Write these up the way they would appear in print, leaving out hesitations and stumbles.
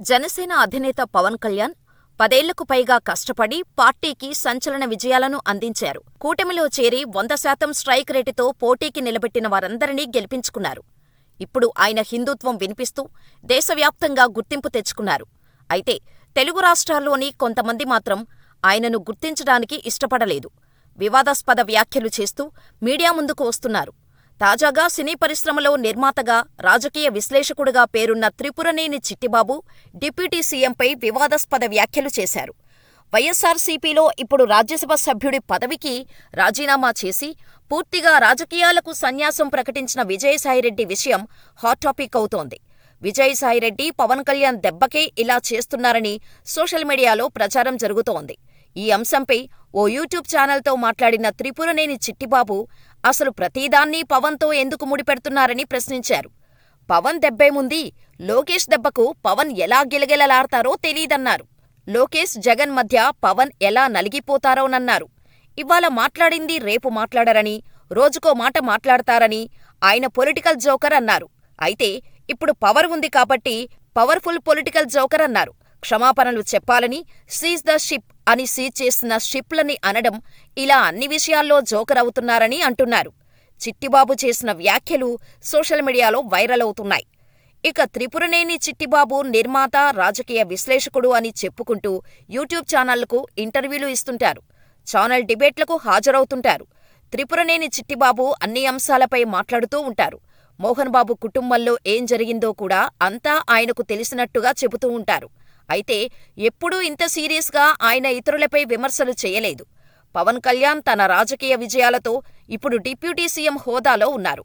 జనసేన అధినేత పవన్ కళ్యాణ్ 10 ఏళ్లకు పైగా కష్టపడి పార్టీకి సంచలన విజయాలను అందించారు. కూటమిలో చేరి 100% స్ట్రైక్ రేటుతో పోటీకి నిలబెట్టిన వారందరినీ గెలిపించుకున్నారు. ఇప్పుడు ఆయన హిందూత్వం వినిపిస్తూ దేశవ్యాప్తంగా గుర్తింపు తెచ్చుకున్నారు. అయితే తెలుగు రాష్ట్రాల్లోని కొంతమంది మాత్రం ఆయనను గుర్తించడానికి ఇష్టపడలేదు. వివాదాస్పద వ్యాఖ్యలు చేస్తూ మీడియా ముందుకు వస్తున్నారు. తాజాగా సినీ పరిశ్రమలో నిర్మాతగా, రాజకీయ విశ్లేషకుడిగా పేరున్న త్రిపురనేని చిట్టిబాబు డిప్యూటీ సీఎంపై వివాదాస్పద వ్యాఖ్యలు చేశారు. వైఎస్సార్సీపీలో ఇప్పుడు రాజ్యసభ సభ్యుడి పదవికి రాజీనామా చేసి పూర్తిగా రాజకీయాలకు సన్యాసం ప్రకటించిన విజయసాయిరెడ్డి విషయం హాట్ టాపిక్ అవుతోంది. విజయసాయిరెడ్డి పవన్ కళ్యాణ్ దెబ్బకే ఇలా చేస్తున్నారని సోషల్ మీడియాలో ప్రచారం జరుగుతోంది. ఈ అంశంపై ఓ యూట్యూబ్ ఛానల్తో మాట్లాడిన త్రిపురనేని చిట్టిబాబు అసలు ప్రతిదాన్నీ పవన్తో ఎందుకు ముడిపెడుతున్నారని ప్రశ్నించారు. పవన్ దెబ్బేముంది, లోకేష్ దెబ్బకు పవన్ ఎలా గిలగిలలాడతారో తెలీదన్నారు. లోకేష్, జగన్ మధ్య పవన్ ఎలా నలిగిపోతారోనన్నారు. ఇవాళ మాట్లాడింది రేపు మాట్లాడరని, రోజుకో మాట మాట్లాడతారని ఆయన పొలిటికల్ జోకర్ అన్నారు. అయితే ఇప్పుడు పవర్ ఉంది కాబట్టి పవర్ఫుల్ పొలిటికల్ జోకర్ అన్నారు. క్షమాపణలు చెప్పాలని, సీజ్ ద షిప్ అని సీజ్ చేసిన షిప్లని అనడం, ఇలా అన్ని విషయాల్లో జోకర్ అవుతున్నారని అంటున్నారు. చిట్టిబాబు చేసిన వ్యాఖ్యలు సోషల్ మీడియాలో వైరల్ అవుతున్నాయి. ఇక త్రిపురనేని చిట్టిబాబు నిర్మాత, రాజకీయ విశ్లేషకుడు అని చెప్పుకుంటూ యూట్యూబ్ ఛానళ్లకు ఇంటర్వ్యూలు ఇస్తుంటారు. ఛానల్ డిబేట్లకు హాజరవుతుంటారు. త్రిపురనేని చిట్టిబాబు అన్ని అంశాలపై మాట్లాడుతూ ఉంటారు. మోహన్ బాబు కుటుంబంలో ఏం జరిగిందో కూడా అంతా ఆయనకు తెలిసినట్టుగా చెబుతూ ఉంటారు. అయితే ఎప్పుడూ ఇంత సీరియస్గా ఆయన ఇతరులపై విమర్శలు చేయలేదు. పవన్ కళ్యాణ్ తన రాజకీయ విజయాలతో ఇప్పుడు డిప్యూటీ సీఎం హోదాలో ఉన్నారు.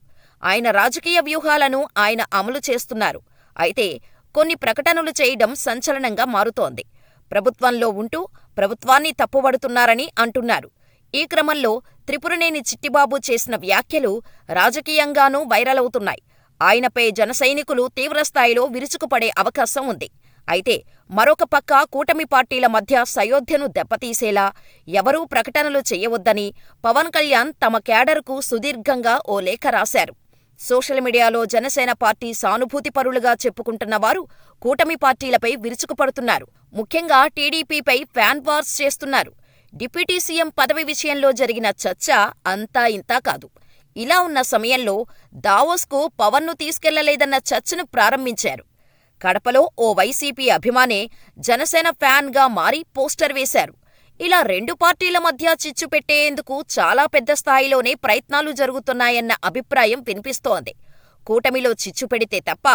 ఆయన రాజకీయ వ్యూహాలను ఆయన అమలు చేస్తున్నారు. అయితే కొన్ని ప్రకటనలు చేయడం సంచలనంగా మారుతోంది. ప్రభుత్వంలో ఉంటూ ప్రభుత్వాన్ని తప్పుబడుతున్నారని అంటున్నారు. ఈ క్రమంలో త్రిపురనేని చిట్టిబాబు చేసిన వ్యాఖ్యలు రాజకీయంగానూ వైరల్ అవుతున్నాయి. ఆయనపై జనసైనికులు తీవ్రస్థాయిలో విరుచుకుపడే అవకాశం ఉంది. అయితే మరొక పక్క కూటమి పార్టీల మధ్య సయోధ్యను దెబ్బతీసేలా ఎవరూ ప్రకటనలు చేయవద్దని పవన్ కళ్యాణ్ తమ క్యాడర్కు సుదీర్ఘంగా ఓ లేఖ రాశారు. సోషల్ మీడియాలో జనసేన పార్టీ సానుభూతిపరులుగా చెప్పుకుంటున్న వారు కూటమి పార్టీలపై విరుచుకుపడుతున్నారు. ముఖ్యంగా టీడీపీపై ఫ్యాన్ వార్స్ చేస్తున్నారు. డిప్యూటీ సీఎం పదవి విషయంలో జరిగిన చర్చ అంతా ఇంతా కాదు. ఇలా ఉన్న సమయంలో దావోస్కు పవన్ను తీసుకెళ్లలేదన్న చర్చను ప్రారంభించారు. కడపలో ఓ వైసీపీ అభిమానే జనసేన ఫ్యాన్గా మారి పోస్టర్ వేశారు. ఇలా రెండు పార్టీల మధ్య చిచ్చు పెట్టేందుకు చాలా పెద్ద స్థాయిలోనే ప్రయత్నాలు జరుగుతున్నాయన్న అభిప్రాయం వినిపిస్తోంది. కూటమిలో చిచ్చు పెడితే తప్ప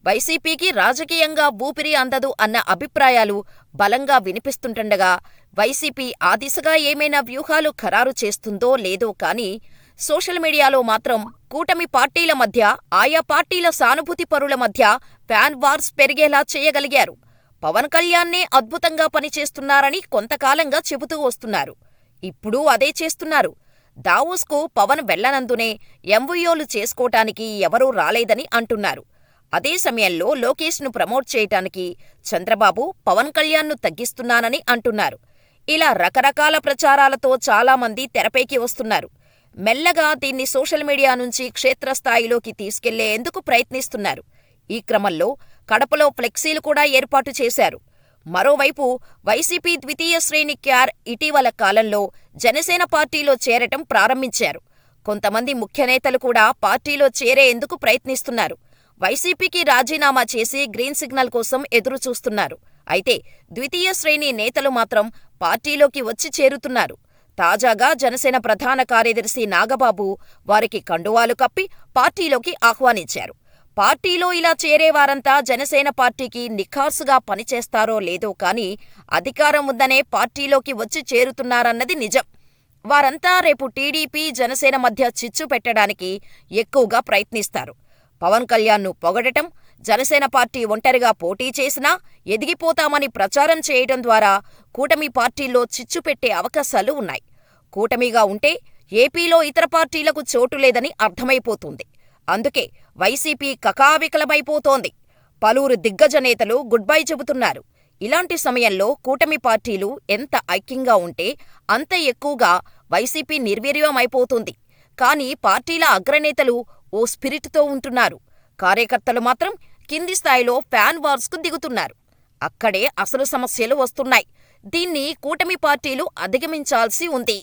వైసీపీకి రాజకీయంగా ఊపిరి అందదు అన్న అభిప్రాయాలు బలంగా వినిపిస్తుండగా, వైసీపీ ఆ దిశగా ఏమైనా వ్యూహాలు ఖరారు చేస్తుందో లేదో కానీ సోషల్ మీడియాలో మాత్రం కూటమి పార్టీల మధ్య, ఆయా పార్టీల సానుభూతిపరుల మధ్య ఫ్యాన్ వార్స్ పెరిగేలా చేయగలిగారు. పవన్ కళ్యాణ్నే అద్భుతంగా పనిచేస్తున్నారని కొంతకాలంగా చెబుతూ వస్తున్నారు. ఇప్పుడూ అదే చేస్తున్నారు. దావోస్కు పవన్ వెళ్లనందునే ఎంవీఓలు చేసుకోటానికి ఎవరూ రాలేదని అంటున్నారు. అదే సమయంలో లోకేష్ను ప్రమోట్ చేయటానికి చంద్రబాబు పవన్ కళ్యాణ్ను తగ్గిస్తున్నానని అంటున్నారు. ఇలా రకరకాల ప్రచారాలతో చాలామంది తెరపైకి వస్తున్నారు. మెల్లగా దీన్ని సోషల్ మీడియా నుంచి క్షేత్రస్థాయిలోకి తీసుకెళ్లేందుకు ప్రయత్నిస్తున్నారు. ఈ క్రమంలో కడపలో ఫ్లెక్సీలు కూడా ఏర్పాటు చేశారు. మరోవైపు వైసీపీ ద్వితీయ శ్రేణి క్యార్ ఇటీవల కాలంలో జనసేన పార్టీలో చేరటం ప్రారంభించారు. కొంతమంది ముఖ్యనేతలు కూడా పార్టీలో చేరేందుకు ప్రయత్నిస్తున్నారు. వైసీపీకి రాజీనామా చేసి గ్రీన్ సిగ్నల్ కోసం ఎదురుచూస్తున్నారు. అయితే ద్వితీయ శ్రేణి నేతలు మాత్రం పార్టీలోకి వచ్చి చేరుతున్నారు. తాజాగా జనసేన ప్రధాన కార్యదర్శి నాగబాబు వారికి కండువాలు కప్పి పార్టీలోకి ఆహ్వానించారు. పార్టీలో ఇలా చేరేవారంతా జనసేన పార్టీకి నిఖార్సుగా పనిచేస్తారో లేదో కానీ అధికారం ఉందనే పార్టీలోకి వచ్చి చేరుతున్నారన్నది నిజం. వారంతా రేపు టీడీపీ, జనసేన మధ్య చిచ్చు పెట్టడానికి ఎక్కువగా ప్రయత్నిస్తారు. పవన్ కళ్యాణ్ను పొగడటం, జనసేన పార్టీ ఒంటరిగా పోటీ చేసినా ఎదిగిపోతామని ప్రచారం చేయడం ద్వారా కూటమి పార్టీల్లో చిచ్చు పెట్టే అవకాశాలు ఉన్నాయి. కూటమిగా ఉంటే ఏపీలో ఇతర పార్టీలకు చోటు లేదని అర్థమైపోతుంది. అందుకే వైసీపీ కకావికలమైపోతోంది. పలువురు దిగ్గజ నేతలు గుడ్ బై చెబుతున్నారు. ఇలాంటి సమయంలో కూటమి పార్టీలు ఎంత ఐక్యంగా ఉంటే అంత ఎక్కువగా వైసీపీ నిర్వీర్యమైపోతుంది. కానీ పార్టీల అగ్రనేతలు ఓ స్పిరిట్తో ఉంటున్నారు. కార్యకర్తలు మాత్రం కింది స్థాయిలో ఫ్యాన్ వార్స్కు దిగుతున్నారు. అక్కడే అసలు సమస్యలు వస్తున్నాయి. దీన్ని కూటమి పార్టీలు అధిగమించాల్సి ఉంది.